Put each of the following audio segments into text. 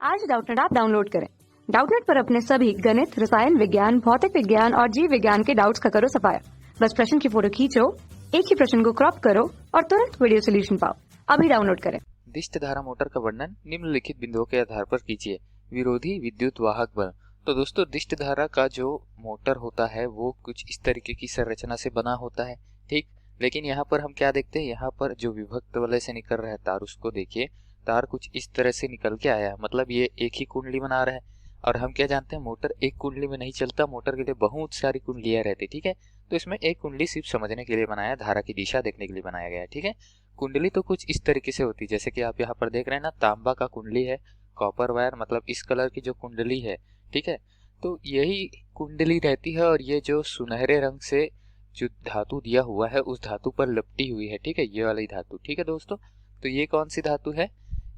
आज Doubtnut app download करें। Doubtnut पर अपने सभी गणित, रसायन विज्ञान, भौतिक विज्ञान और जीव विज्ञान के डाउट्स का करो सफाया। बस प्रश्न की फोटो खींचो, एक ही प्रश्न को क्रॉप करो और तुरंत वीडियो सोल्यूशन पाओ। अभी डाउनलोड करें। दिष्ट धारा मोटर का वर्णन निम्नलिखित बिंदुओं के आधार पर कीजिए। विरोधी विद्युत वाहक बल। तो दोस्तों, दिष्ट धारा का जो मोटर होता है वो कुछ इस तरीके की संरचना से बना होता है, ठीक। लेकिन यहाँ पर हम क्या देखते हैं, यहाँ पर जो विभक्त वलय से निकल रहा है तार, उसको देखिए, तार कुछ इस तरह से निकल के आया है, मतलब ये एक ही कुंडली बना रहा है। और हम क्या जानते हैं, मोटर एक कुंडली में नहीं चलता, मोटर के लिए बहुत सारी कुंडलियां रहती, ठीक है। तो इसमें एक कुंडली सिर्फ समझने के लिए बनाया, धारा की दिशा देखने के लिए बनाया गया है, ठीक है। कुंडली तो कुछ इस तरीके से होती है, जैसे कि आप यहाँ पर देख रहे हैं ना, तांबा का कुंडली है, कॉपर वायर, मतलब इस कलर की जो कुंडली है, ठीक है। तो यही कुंडली रहती है और ये जो सुनहरे रंग से जो धातु दिया हुआ है उस धातु पर लपटी हुई है, ठीक है, ये वाली धातु, ठीक है दोस्तों। तो ये कौन सी धातु है,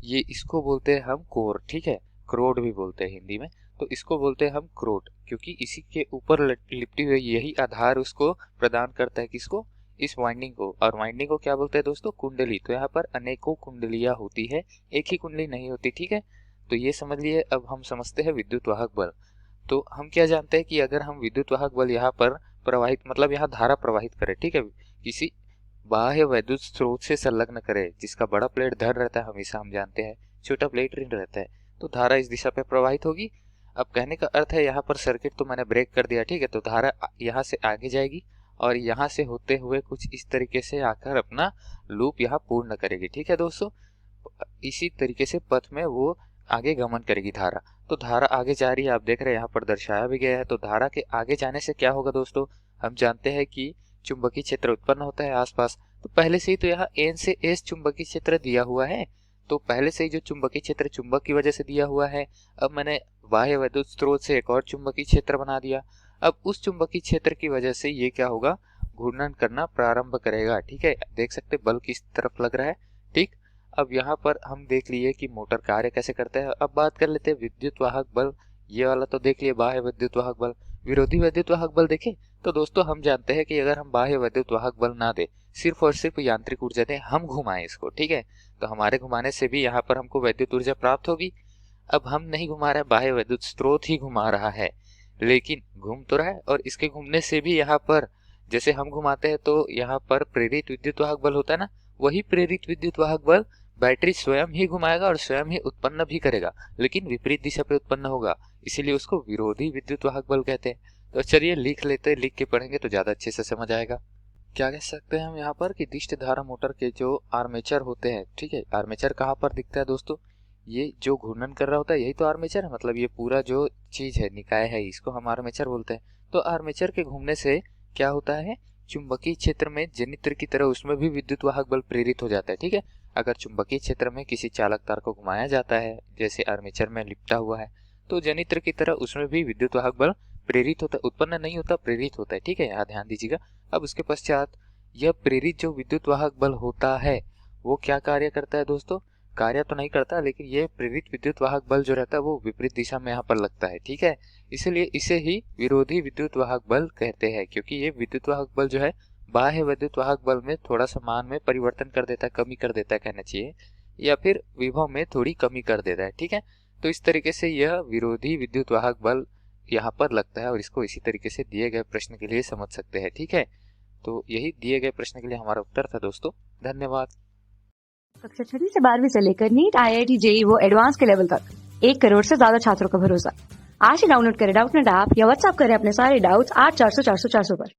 ये इसको बोलते हैं हम कोर, ठीक है, क्रोड भी बोलते हैं हिंदी में। तो इसको बोलते हैं हम क्रोड, क्योंकि इसी के ऊपर लिपटी हुई यही आधार उसको प्रदान करता है, किसको, इस वाइंडिंग को। और वाइंडिंग को क्या बोलते हैं दोस्तों, कुंडली। तो यहाँ पर अनेकों कुंडलियां होती है, एक ही कुंडली नहीं होती, ठीक है। तो ये समझ लिए। अब हम समझते हैं विद्युत वाहक बल। तो हम क्या जानते हैं कि अगर हम विद्युत वाहक बल यहाँ पर प्रवाहित, मतलब यहाँ धारा प्रवाहित करें, ठीक है, किसी बाह्य विद्युत स्रोत से संलग्न करे, जिसका बड़ा प्लेट धन रहता है हमेशा, हम जानते हैं, छोटा प्लेट ऋण रहता है, तो धारा इस दिशा पे प्रवाहित होगी। अब कहने का अर्थ है, यहाँ पर सर्किट तो मैंने ब्रेक कर दिया, ठीक है, तो धारा यहाँ से आगे जाएगी और यहाँ से होते हुए कुछ इस तरीके से आकर अपना लूप यहाँ पूर्ण करेगी, ठीक है दोस्तों। इसी तरीके से पथ में वो आगे गमन करेगी धारा। तो धारा आगे जा रही है, आप देख रहे हैं यहाँ पर दर्शाया भी गया है। तो धारा के आगे जाने से क्या होगा दोस्तों, हम जानते हैं कि चुंबकीय क्षेत्र उत्पन्न होता है आसपास। तो पहले से ही तो यहाँ N से S चुंबकीय क्षेत्र दिया हुआ है, तो पहले से ही जो चुंबकीय क्षेत्र चुंबक की वजह से दिया हुआ है, अब मैंने बाह्य विद्युत स्रोत से एक और चुंबकीय क्षेत्र बना दिया। अब उस चुंबकीय क्षेत्र की वजह से ये क्या होगा, घूर्णन करना प्रारंभ करेगा, ठीक है। देख सकते बल किस तरफ लग रहा है, ठीक। अब यहाँ पर हम देख लिए कि मोटर कार्य कैसे करता है। अब बात कर लेते हैं विद्युत वाहक बल। ये वाला तो देख लिए, बाह्य विद्युत वाहक बल। विरोधी विद्युत वाहक बल देखें तो दोस्तों, हम जानते हैं कि अगर हम बाह्य विद्युत वाहक बल ना दे, सिर्फ और सिर्फ यांत्रिक ऊर्जा दें, हम घुमाएं इसको, ठीक है, तो हमारे घुमाने से भी यहाँ पर हमको विद्युत ऊर्जा प्राप्त होगी। अब हम नहीं घुमा रहे, बाह्य विद्युत स्रोत ही घुमा रहा है, लेकिन घूम तो रहा है। और इसके घूमने से भी यहाँ पर जैसे हम घुमाते हैं तो यहाँ पर प्रेरित विद्युत वाहक बल होता है ना, वही प्रेरित विद्युत वाहक बल बैटरी स्वयं ही घुमाएगा और स्वयं ही उत्पन्न भी करेगा, लेकिन विपरीत दिशा पे उत्पन्न होगा, इसीलिए उसको विरोधी विद्युत वाहक बल कहते हैं। तो चलिए लिख लेते हैं, लिख के पढ़ेंगे तो ज्यादा अच्छे से समझ आएगा। क्या कह सकते हैं हम यहाँ पर कि दिष्ट धारा मोटर के जो आर्मेचर होते हैं, ठीक है, आर्मेचर कहाँ पर दिखता है दोस्तों, ये जो घूर्णन कर रहा होता है यही तो आर्मेचर है, मतलब ये पूरा जो चीज है, निकाय है, इसको हम आर्मेचर बोलते हैं। तो आर्मेचर के घूमने से क्या होता है, चुंबकीय क्षेत्र में जनित्र की तरह उसमें भी विद्युत वाहक बल प्रेरित हो जाता है, ठीक है। अगर चुंबकीय क्षेत्र में किसी चालक तार को घुमाया जाता है, जैसे आर्मेचर में लिपटा हुआ है, तो जनित्र की तरह उसमें भी विद्युत वाहक बल प्रेरित होता है, उत्पन्न नहीं होता, प्रेरित होता है, ठीक है, यहाँ ध्यान दीजिएगा। अब उसके पश्चात यह प्रेरित जो विद्युत वाहक बल होता है वो क्या कार्य करता है दोस्तों, कार्य तो नहीं करता, लेकिन ये प्रेरित विद्युत वाहक बल जो रहता है वो विपरीत दिशा में यहाँ पर लगता है, ठीक है। इसलिए इसे ही विरोधी विद्युत वाहक बल कहते हैं, क्योंकि ये विद्युत वाहक बल जो है बाह्य विद्युत वाहक बल में थोड़ा सा मान में परिवर्तन कर देता है, कमी कर देता है कहना चाहिए, या फिर विभव में थोड़ी कमी कर देता है, ठीक है। तो इस तरीके से यह विरोधी विद्युत वाहक बल यहाँ पर लगता है और इसको इसी तरीके से दिए गए प्रश्न के लिए समझ सकते हैं, ठीक है। तो यही दिए गए प्रश्न के लिए हमारा उत्तर था दोस्तों। धन्यवाद। कक्षा 6 से 12वीं से लेकर नीट, IIT, JEE वो एडवांस के लेवल तक 1 करोड़ से ज्यादा छात्रों का भरोसा। आज ही डाउनलोड करें डाउटनेट ऐप या व्हाट्सएप करें अपने सारे डाउट्स 8400 400 400 पर।